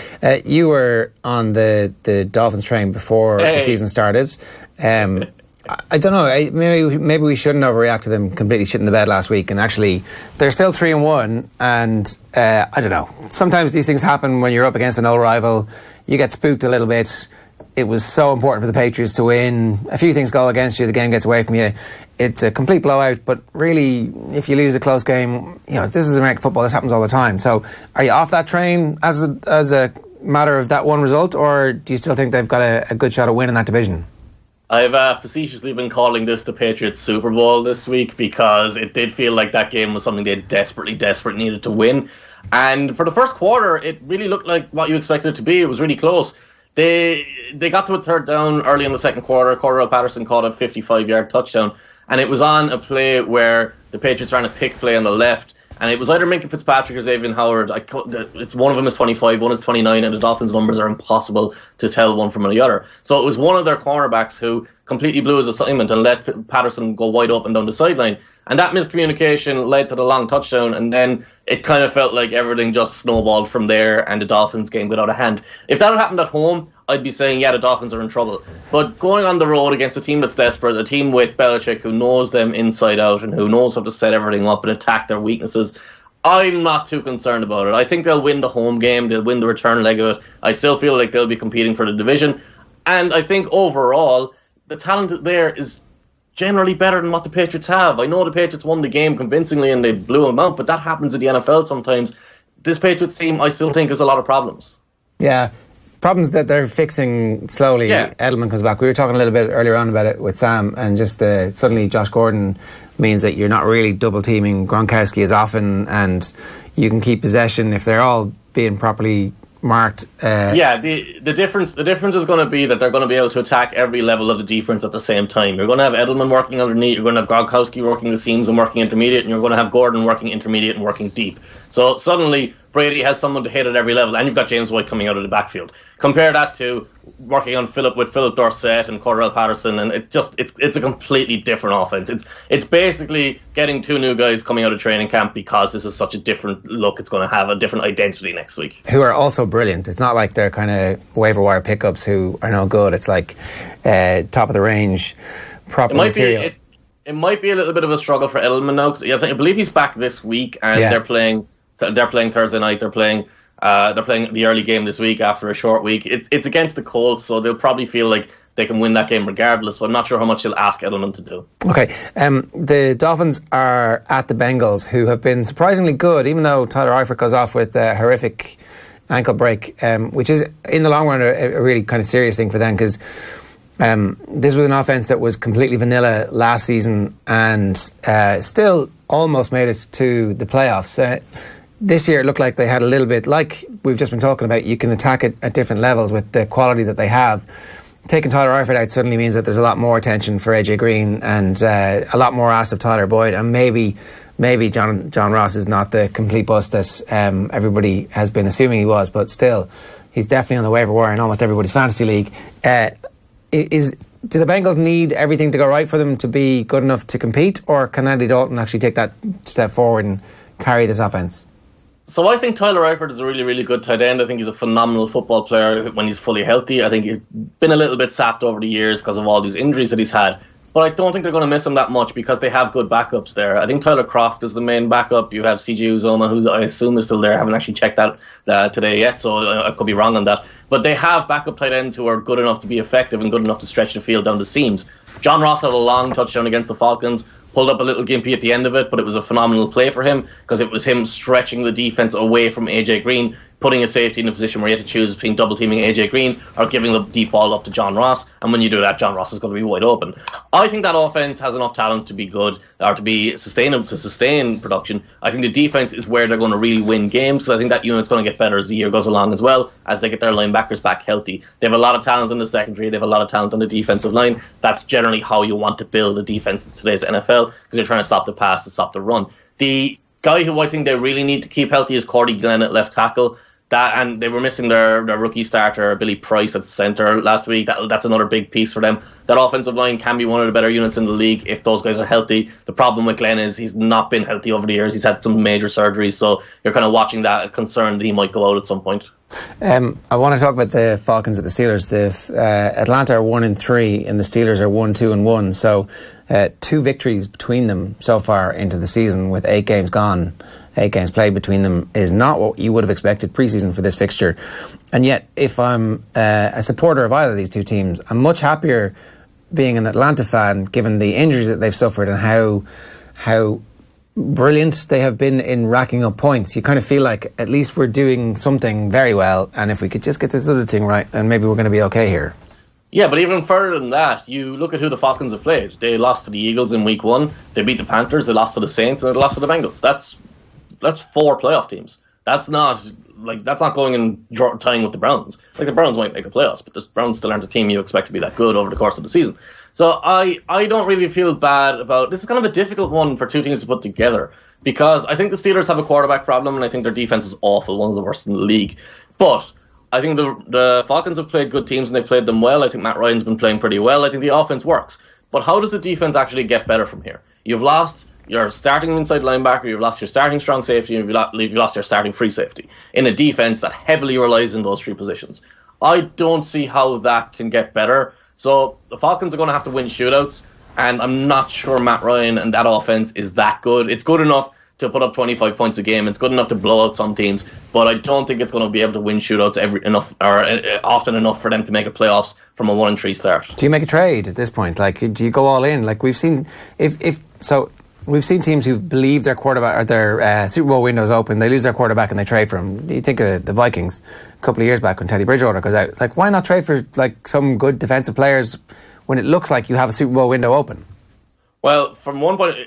You were on the Dolphins train before the season started. I don't know. Maybe we shouldn't overreact to them completely shitting the bed last week. And actually, they're still 3-1. And I don't know. Sometimes these things happen when you're up against an old rival. You get spooked a little bit. It was so important for the Patriots to win. A few things go against you. The game gets away from you. It's a complete blowout. But really, if you lose a close game, this is American football. This happens all the time. So, are you off that train as a matter of that one result, or do you still think they've got a good shot of winning that division? I've facetiously been calling this the Patriots Super Bowl this week because it did feel like that game was something they desperately needed to win. And for the first quarter, it really looked like what you expected it to be. It was really close. They got to a third down early in the second quarter. Cordell Patterson caught a 55-yard touchdown. And it was on a play where the Patriots ran a pick play on the left. And it was either Minka Fitzpatrick or Xavier Howard. It's one of them is 25, one is 29, and the Dolphins' numbers are impossible to tell one from the other. So it was one of their cornerbacks who completely blew his assignment and let Patterson go wide open down the sideline. And that miscommunication led to the long touchdown, and then it kind of felt like everything just snowballed from there, and the Dolphins game got out of hand. If that had happened at home, I'd be saying, yeah, the Dolphins are in trouble. But going on the road against a team that's desperate, a team with Belichick who knows them inside out and who knows how to set everything up and attack their weaknesses, I'm not too concerned about it. I think they'll win the home game. They'll win the return leg of it. I still feel like they'll be competing for the division. And I think overall, the talent there is generally better than what the Patriots have. I know the Patriots won the game convincingly and they blew them out, but that happens in the NFL sometimes. This Patriots team, I still think, has a lot of problems. Yeah. Problems that they're fixing slowly. Yeah. Edelman comes back. We were talking a little bit earlier on about it with Sam, and just suddenly Josh Gordon means that you're not really double teaming Gronkowski as often, and you can keep possession if they're all being properly marked. The difference is going to be that they're going to be able to attack every level of the defense at the same time. You're going to have Edelman working underneath, you're going to have Gronkowski working the seams and working intermediate, and you're going to have Gordon working intermediate and working deep. So suddenly Brady has someone to hit at every level, and you've got James White coming out of the backfield. Compare that to working on Philip Dorsett and Cordell Patterson, and it's a completely different offense. It's basically getting two new guys coming out of training camp because this is such a different look. It's going to have a different identity next week. Who are also brilliant. It's not like they're kind of waiver wire pickups who are no good. It's like top of the range, proper material. It might be a little bit of a struggle for Edelman now because I believe he's back this week, and they're playing Thursday night. They're playing the early game this week after a short week. It's against the Colts, so they'll probably feel like they can win that game regardless. So I'm not sure how much they'll ask Edelman to do. Okay, the Dolphins are at the Bengals, who have been surprisingly good, even though Tyler Eifert goes off with a horrific ankle break, which is in the long run a really kind of serious thing for them, because this was an offense that was completely vanilla last season and still almost made it to the playoffs. This year it looked like they had a little bit, like we've just been talking about, you can attack it at different levels with the quality that they have. Taking Tyler Eifert out suddenly means that there's a lot more attention for AJ Green and a lot more asked of Tyler Boyd, and maybe John Ross is not the complete bust that everybody has been assuming he was, but still he's definitely on the waiver wire in almost everybody's fantasy league. Do the Bengals need everything to go right for them to be good enough to compete, or can Andy Dalton actually take that step forward and carry this offense? So I think Tyler Eifert is a really, really good tight end. I think he's a phenomenal football player when he's fully healthy. I think he's been a little bit sapped over the years because of all these injuries that he's had. But I don't think they're going to miss him that much because they have good backups there. I think Tyler Kroft is the main backup. You have CJ Uzomah, who I assume is still there. I haven't actually checked that today yet, so I could be wrong on that. But they have backup tight ends who are good enough to be effective and good enough to stretch the field down the seams. John Ross had a long touchdown against the Falcons, pulled up a little gimpy at the end of it, but it was a phenomenal play for him because it was him stretching the defense away from AJ Green, putting a safety in a position where you have to choose between double teaming AJ Green or giving the deep ball up to John Ross. And when you do that, John Ross is going to be wide open. I think that offense has enough talent to be good or to be sustainable, to sustain production. I think the defense is where they're going to really win games because I think that unit's going to get better as the year goes along as well, as they get their linebackers back healthy. They have a lot of talent in the secondary. They have a lot of talent on the defensive line. That's generally how you want to build a defense in today's NFL because you're trying to stop the pass, to stop the run. The guy who I think they really need to keep healthy is Cordy Glenn at left tackle. And they were missing their rookie starter, Billy Price, at center last week. That's another big piece for them. That offensive line can be one of the better units in the league if those guys are healthy. The problem with Glenn is he's not been healthy over the years. He's had some major surgeries, so you're kind of watching that, concerned that he might go out at some point. I want to talk about the Falcons at the Steelers. Atlanta are 1-3 and the Steelers are 1-2-1. So 2 victories between them so far into the season with 8 games gone. 8 games played between them is not what you would have expected preseason for this fixture. And yet, if I'm a supporter of either of these two teams, I'm much happier being an Atlanta fan given the injuries that they've suffered and how brilliant they have been in racking up points. You kind of feel like at least we're doing something very well, and if we could just get this other thing right, then maybe we're going to be okay here. Yeah, but even further than that, you look at who the Falcons have played. They lost to the Eagles in week 1. They beat the Panthers. They lost to the Saints, and they lost to the Bengals. That's 4 playoff teams. That's not going and tying with the Browns. Like, the Browns might make the playoffs, but the Browns still aren't a team you expect to be that good over the course of the season. So I don't really feel bad about this. Is kind of a difficult one for two teams to put together, because I think the Steelers have a quarterback problem, and I think their defense is awful, one of the worst in the league. But I think the Falcons have played good teams and they've played them well. I think Matt Ryan's been playing pretty well. I think the offense works. But how does the defense actually get better from here? You've lost your starting inside linebacker, you've lost your starting strong safety, and you've lost your starting free safety in a defense that heavily relies on those 3 positions. I don't see how that can get better. So the Falcons are going to have to win shootouts, and I'm not sure Matt Ryan and that offense is that good. It's good enough to put up 25 points a game. It's good enough to blow out some teams, but I don't think it's going to be able to win shootouts often enough for them to make a playoffs from a 1-3 start. Do you make a trade at this point? Like, do you go all in? Like, we've seen we've seen teams who believe their quarterback or their Super Bowl window's open. They lose their quarterback and they trade for him. You think of the Vikings a couple of years back when Teddy Bridgewater goes out. It's like, why not trade for like some good defensive players when it looks like you have a Super Bowl window open? Well, from one point,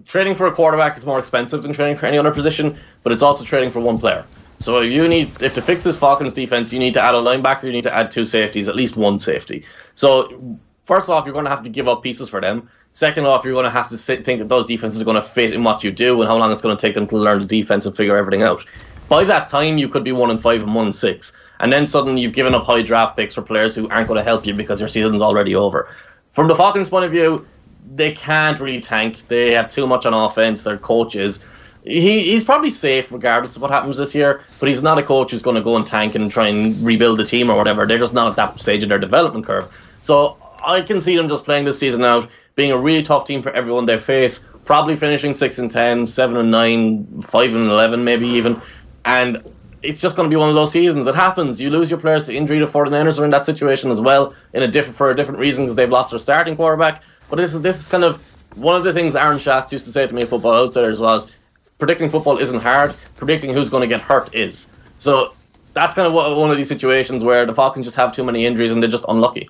trading for a quarterback is more expensive than trading for any other position, but it's also trading for one player. So if to fix this Falcons defense, you need to add a linebacker, you need to add 2 safeties, at least 1 safety. So first off, you're going to have to give up pieces for them. Second off, you're going to have to think that those defenses are going to fit in what you do and how long it's going to take them to learn the defense and figure everything out. By that time, you could be 1-5 and 1-6. And then suddenly you've given up high draft picks for players who aren't going to help you because your season's already over. From the Falcons' point of view, they can't really tank. They have too much on offense. Their coaches, he's probably safe regardless of what happens this year, but he's not a coach who's going to go and tank and try and rebuild the team or whatever. They're just not at that stage of their development curve. So I can see them just playing this season out, being a really tough team for everyone they face, probably finishing 6-10, 7-9, 5-11 maybe even, and it's just going to be one of those seasons. It happens. You lose your players to injury. The 49ers are in that situation as well, for a different reason, because they've lost their starting quarterback. But this is kind of one of the things Aaron Schatz used to say to me at Football Outsiders was, predicting football isn't hard, predicting who's going to get hurt is. So that's kind of one of these situations where the Falcons just have too many injuries and they're just unlucky.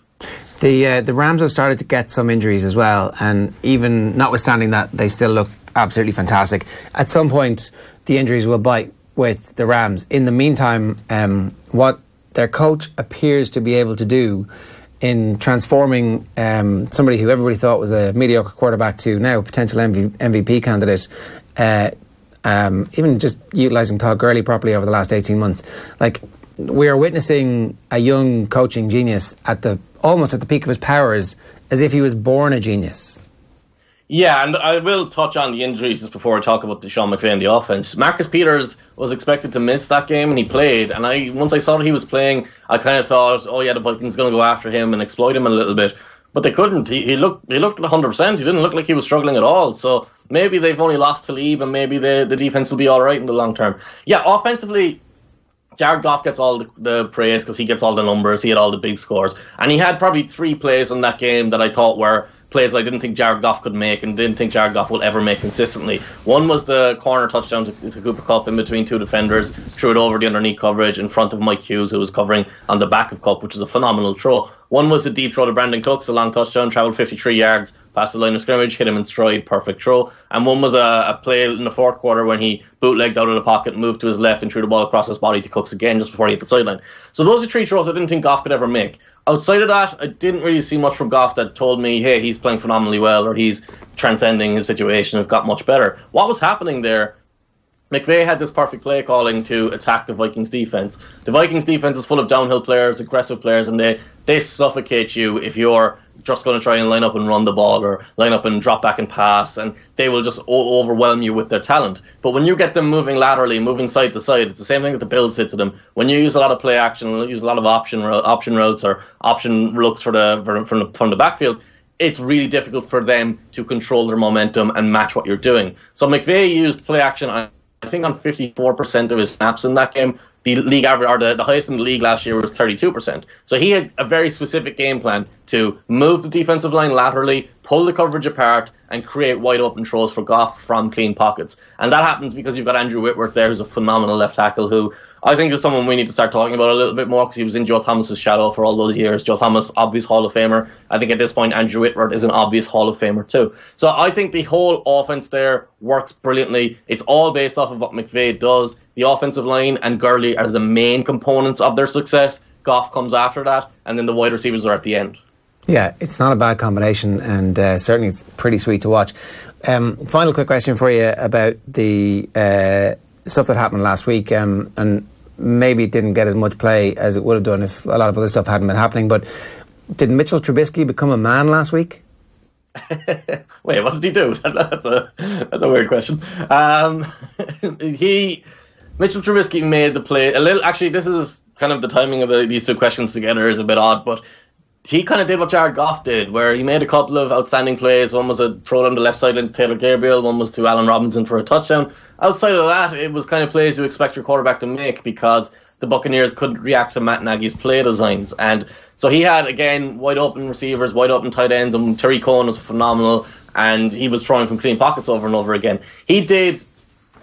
The Rams have started to get some injuries as well, and even notwithstanding that, they still look absolutely fantastic. At some point, the injuries will bite with the Rams. In the meantime, what their coach appears to be able to do in transforming somebody who everybody thought was a mediocre quarterback to now a potential MVP candidate, even just utilising Todd Gurley properly over the last 18 months. Like, we are witnessing a young coaching genius almost at the peak of his powers, as if he was born a genius. Yeah, and I will touch on the injuries just before I talk about Sean McVay and the offense. Marcus Peters was expected to miss that game, and he played. And once I saw that he was playing, I kind of thought, oh yeah, the Vikings are going to go after him and exploit him a little bit. But they couldn't. He looked 100%. He didn't look like he was struggling at all. So maybe they've only lost Talib, and maybe the defense will be all right in the long term. Yeah, offensively, Jared Goff gets all the praise because he gets all the numbers, he had all the big scores. And he had probably 3 plays in that game that I thought were plays I didn't think Jared Goff could make and didn't think Jared Goff will ever make consistently. One was the corner touchdown to Cooper Kupp in between 2 defenders, threw it over the underneath coverage in front of Mike Hughes, who was covering on the back of Kupp, which is a phenomenal throw. One was the deep throw to Brandon Cooks, a long touchdown, travelled 53 yards past the line of scrimmage, hit him in stride, perfect throw. And one was a play in the 4th quarter when he bootlegged out of the pocket, moved to his left and threw the ball across his body to Cooks again just before he hit the sideline. So those are 3 throws I didn't think Goff could ever make. Outside of that, I didn't really see much from Goff that told me, hey, he's playing phenomenally well or he's transcending his situation and got much better. What was happening there, McVay had this perfect play calling to attack the Vikings defense. The Vikings defense is full of downhill players, aggressive players, and they suffocate you if you're just going to try and line up and run the ball or line up and drop back and pass, and they will just overwhelm you with their talent. But when you get them moving laterally, moving side to side, it's the same thing that the Bills did to them. When you use a lot of play action, use a lot of option routes or option looks from the backfield, it's really difficult for them to control their momentum and match what you're doing. So McVay used play action, I think, on 54% of his snaps in that game. The league average, or the highest in the league last year, was 32%. So he had a very specific game plan to move the defensive line laterally, pull the coverage apart, and create wide open throws for Goff from clean pockets. And that happens because you've got Andrew Whitworth there, who's a phenomenal left tackle, who I think is someone we need to start talking about a little bit more because he was in Joe Thomas's shadow for all those years. Joe Thomas, obvious Hall of Famer. I think at this point, Andrew Whitworth is an obvious Hall of Famer too. So I think the whole offense there works brilliantly. It's all based off of what McVay does. The offensive line and Gurley are the main components of their success. Goff comes after that, and then the wide receivers are at the end. Yeah, it's not a bad combination, and certainly it's pretty sweet to watch. Final quick question for you about the stuff that happened last week, and maybe it didn't get as much play as it would have done if a lot of other stuff hadn't been happening, but did Mitchell Trubisky become a man last week? Wait, what did he do? That's a weird question. Mitchell Trubisky made the play a little. Actually, this is kind of the timing of these two questions together is a bit odd, but he kind of did what Jared Goff did, where he made a couple of outstanding plays. One was a throw down the left side into Taylor Gabriel. One was to Allen Robinson for a touchdown. Outside of that, it was kind of plays you expect your quarterback to make because the Buccaneers couldn't react to Matt Nagy's play designs. And so he had, again, wide open receivers, wide open tight ends, and Terry Cohen was phenomenal, and he was throwing from clean pockets over and over again. He did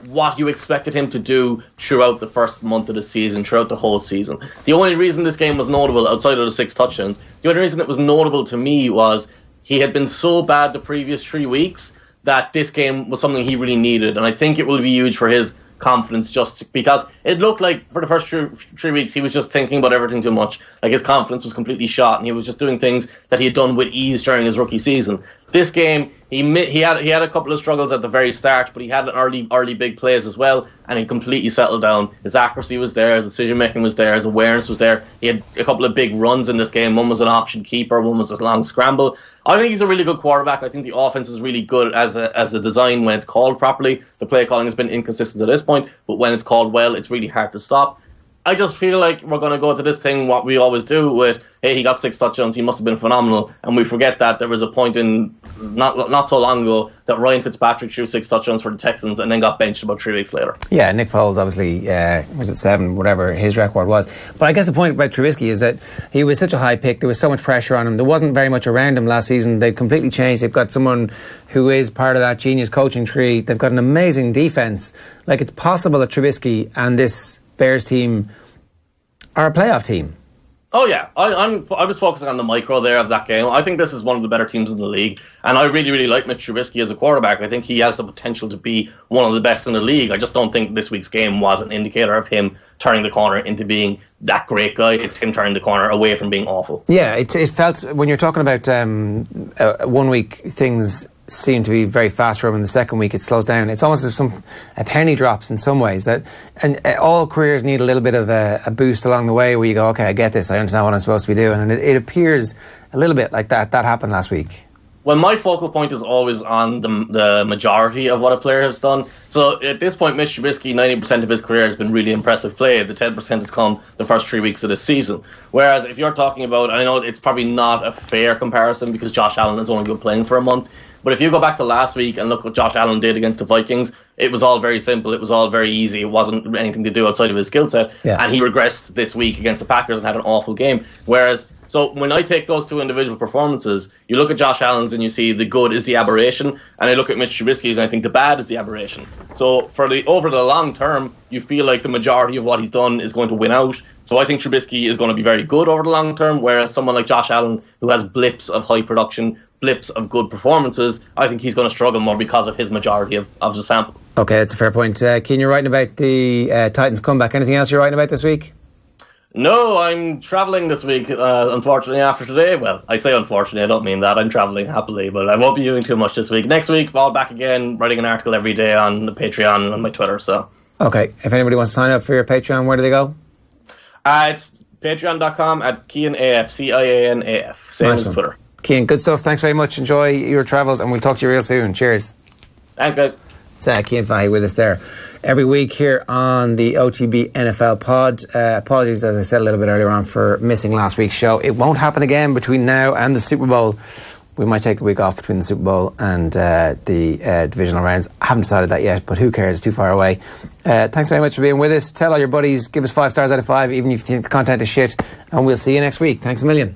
what you expected him to do throughout the first month of the season, throughout the whole season. The only reason this game was notable, outside of the 6 touchdowns, the only reason it was notable to me was he had been so bad the previous 3 weeks that this game was something he really needed, and I think it will be huge for his confidence, just because it looked like for the first 3 weeks he was just thinking about everything too much. Like his confidence was completely shot, and he was just doing things that he had done with ease during his rookie season. This game, he had a couple of struggles at the very start, but he had early big plays as well, and he completely settled down. His accuracy was there, his decision making was there, his awareness was there. He had a couple of big runs in this game. One was an option keeper, one was a long scramble. I think he's a really good quarterback. I think the offense is really good as a design when it's called properly. The play calling has been inconsistent at this point, but when it's called well, it's really hard to stop. I just feel like we're going to go to this thing what we always do with, hey, he got 6 touchdowns, he must have been phenomenal, and we forget that there was a point in not so long ago that Ryan Fitzpatrick threw 6 touchdowns for the Texans and then got benched about 3 weeks later. Yeah, Nick Foles obviously was it 7, whatever his record was. But I guess the point about Trubisky is that he was such a high pick, there was so much pressure on him, there wasn't very much around him last season. They've completely changed. They've got someone who is part of that genius coaching tree. They've got an amazing defense. Like, it's possible that Trubisky and this Bears team are a playoff team. Oh yeah, I was focusing on the micro there of that game. I think this is one of the better teams in the league, and I really, really like Mitch Trubisky as a quarterback. I think he has the potential to be one of the best in the league. I just don't think this week's game was an indicator of him turning the corner into being that great guy. It's him turning the corner away from being awful. Yeah, it felt, when you're talking about 1 week, things seem to be very fast for him. In the second week it slows down. It's almost as if a penny drops in some ways, that, and all careers need a little bit of a boost along the way where you go, okay, I get this, I understand what I'm supposed to be doing, and it appears a little bit like that happened last week. Well, my focal point is always on the majority of what a player has done. So at this point, Mitch Trubisky, 90% of his career has been really impressive play. The 10% has come the first 3 weeks of this season. Whereas if you're talking about, I know it's probably not a fair comparison because Josh Allen has only been playing for a month, but if you go back to last week and look what Josh Allen did against the Vikings, it was all very simple. It was all very easy. It wasn't anything to do outside of his skill set. Yeah. And he regressed this week against the Packers and had an awful game. Whereas, so when I take those two individual performances, you look at Josh Allen's and you see the good is the aberration, and I look at Mitch Trubisky's and I think the bad is the aberration. So over the long term, you feel like the majority of what he's done is going to win out. So I think Trubisky is going to be very good over the long term, whereas someone like Josh Allen, who has blips of high production, blips of good performances, I think he's going to struggle more because of his majority of the sample. Okay, that's a fair point. Cian, you're writing about the Titans comeback. Anything else you're writing about this week? No, I'm travelling this week, unfortunately, after today. Well, I say unfortunately, I don't mean that. I'm travelling happily, but I won't be doing too much this week. Next week, I'll back again, writing an article every day on the Patreon and on my Twitter. So, okay, if anybody wants to sign up for your Patreon, where do they go? It's patreon.com @CianAF, CianAF. Same nice as Twitter. Cian, good stuff. Thanks very much. Enjoy your travels, and we'll talk to you real soon. Cheers. Thanks, guys. It's Cian Fahey with us there every week here on the OTB NFL pod. Apologies, as I said a little bit earlier on, for missing last week's show. It won't happen again between now and the Super Bowl. We might take the week off between the Super Bowl and the divisional rounds. I haven't decided that yet, but who cares? It's too far away. Thanks very much for being with us. Tell all your buddies, give us 5 stars out of 5, even if you think the content is shit, and we'll see you next week. Thanks a million.